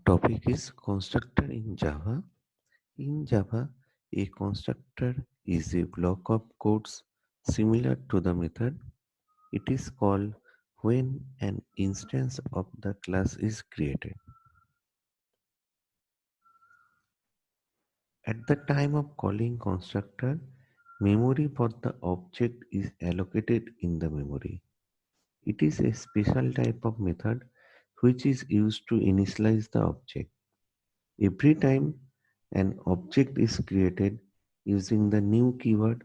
Topic is constructor in Java. In Java, a constructor is a block of codes similar to the method. It is called when an instance of the class is created. At the time of calling constructor, memory for the object is allocated in the memory. It is a special type of method which is used to initialize the object. Every time an object is created using the new keyword,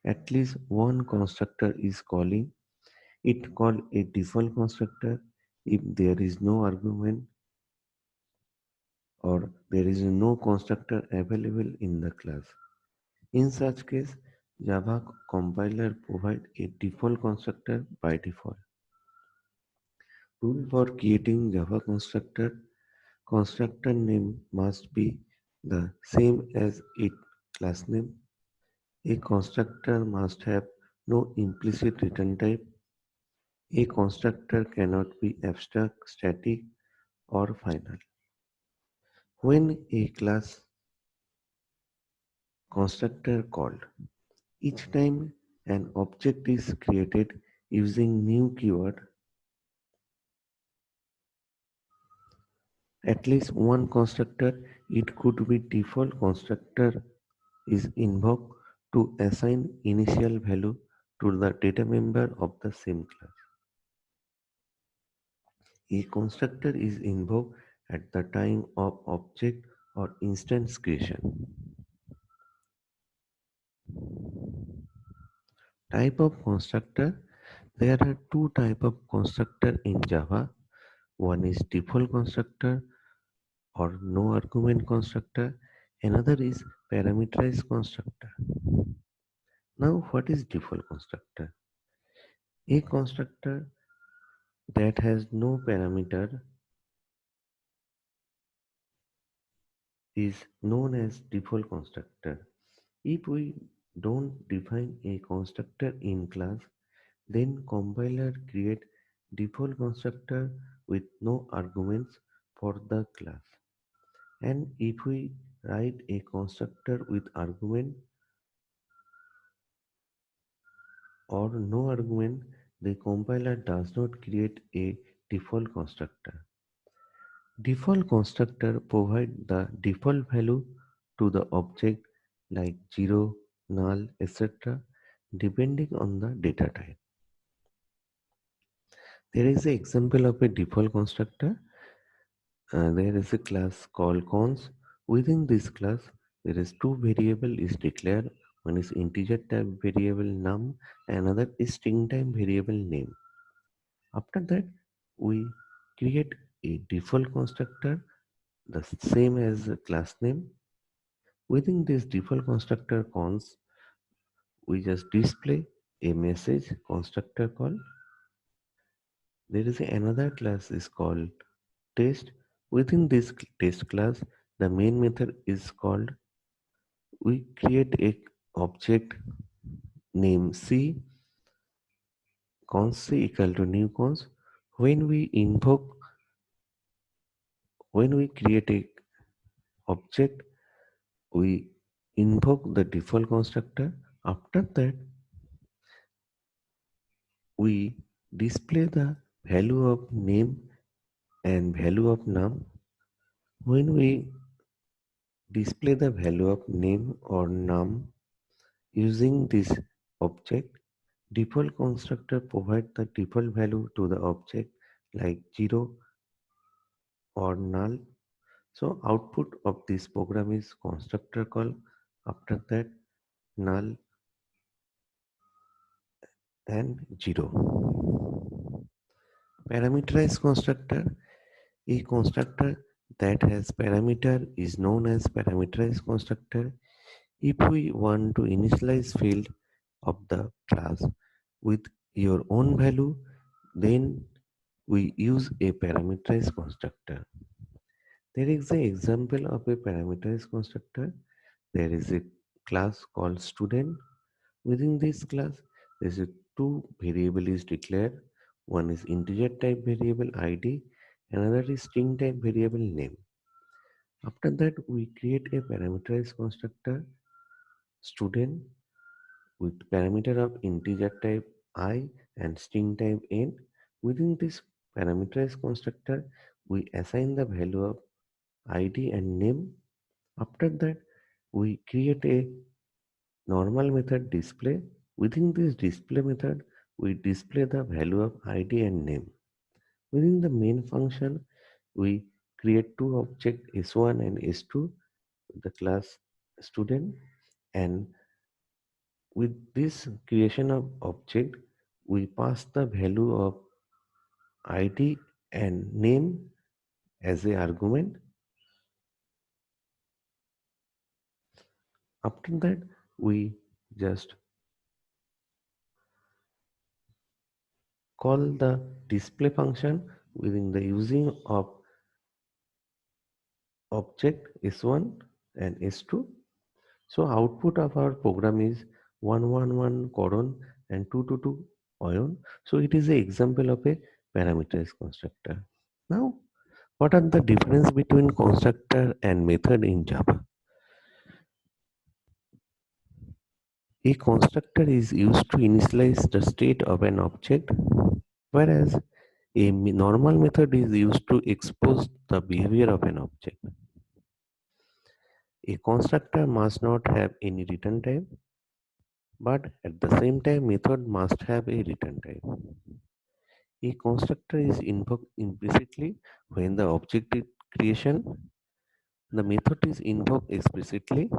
at least one constructor is calling it called a default constructor if there is no argument or there is no constructor available in the class. In such case, Java compiler provide a default constructor by default. Rule for creating Java constructor name must be the same as its class name. A constructor must have no implicit return type. A constructor cannot be abstract, static, or final. When a class constructor called, each time an object is created using new keyword, at least one constructor, it could be default constructor, is invoked to assign initial value to the data member of the same class. A constructor is invoked at the time of object or instance creation. Type of constructor. There are two types of constructor in Java. One is default constructor or no argument constructor. Another is parameterized constructor. Now, what is default constructor? A constructor that has no parameter is known as default constructor. If we don't define a constructor in class, then compiler create default constructor with no arguments for the class. And if we write a constructor with argument or no argument, the compiler does not create a default constructor. Default constructor provide the default value to the object like 0, null, etc. depending on the data type. There is an example of a default constructor. There is a class called cons. Within this class, there is two variable is declared. One is integer type variable num, another is string type variable name. After that, we create a default constructor, the same as the class name. Within this default constructor cons, we just display a message constructor call. There is another class is called test. Within this test class, the main method is called. We create a object named c cons c equal to new cons. When we invoke, when we create a object, we invoke the default constructor. After that, we display the value of name and value of num. When we display the value of name or num using this object, default constructor provide the default value to the object like 0 or null. So output of this program is constructor call. After that, null and 0. Parameterized constructor. A constructor that has parameter is known as parameterized constructor. If we want to initialize field of the class with your own value, then we use a parameterized constructor. There is an example of a parameterized constructor. There is a class called student. Within this class, there is a two variable is declared. One is integer type variable id, another is string type variable name. After that, we create a parameterized constructor student with parameter of integer type I and string type n. Within this parameterized constructor, we assign the value of id and name. After that, we create a normal method display. Within this display method, we display the value of id and name. Within the main function, we create two objects s1 and s2, the class student, and with this creation of object, we pass the value of id and name as a argument. After that, we just call the display function within the using of object s1 and s2. So output of our program is 111 colon and 222 ion. So it is an example of a parameterized constructor. Now, what are the difference between constructor and method in Java? A constructor is used to initialize the state of an object, whereas a normal method is used to expose the behavior of an object. A constructor must not have any return type, but at the same time method must have a return type. A constructor is invoked implicitly when the object is creation. The method is invoked explicitly.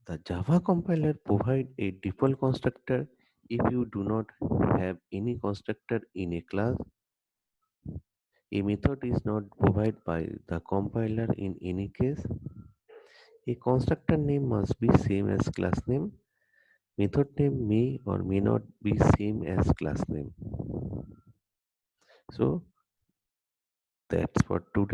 The Java compiler provides a default constructor if you do not have any constructor in a class. A method is not provided by the compiler in any case. A constructor name must be same as class name. Method name may or may not be same as class name. So that's for today.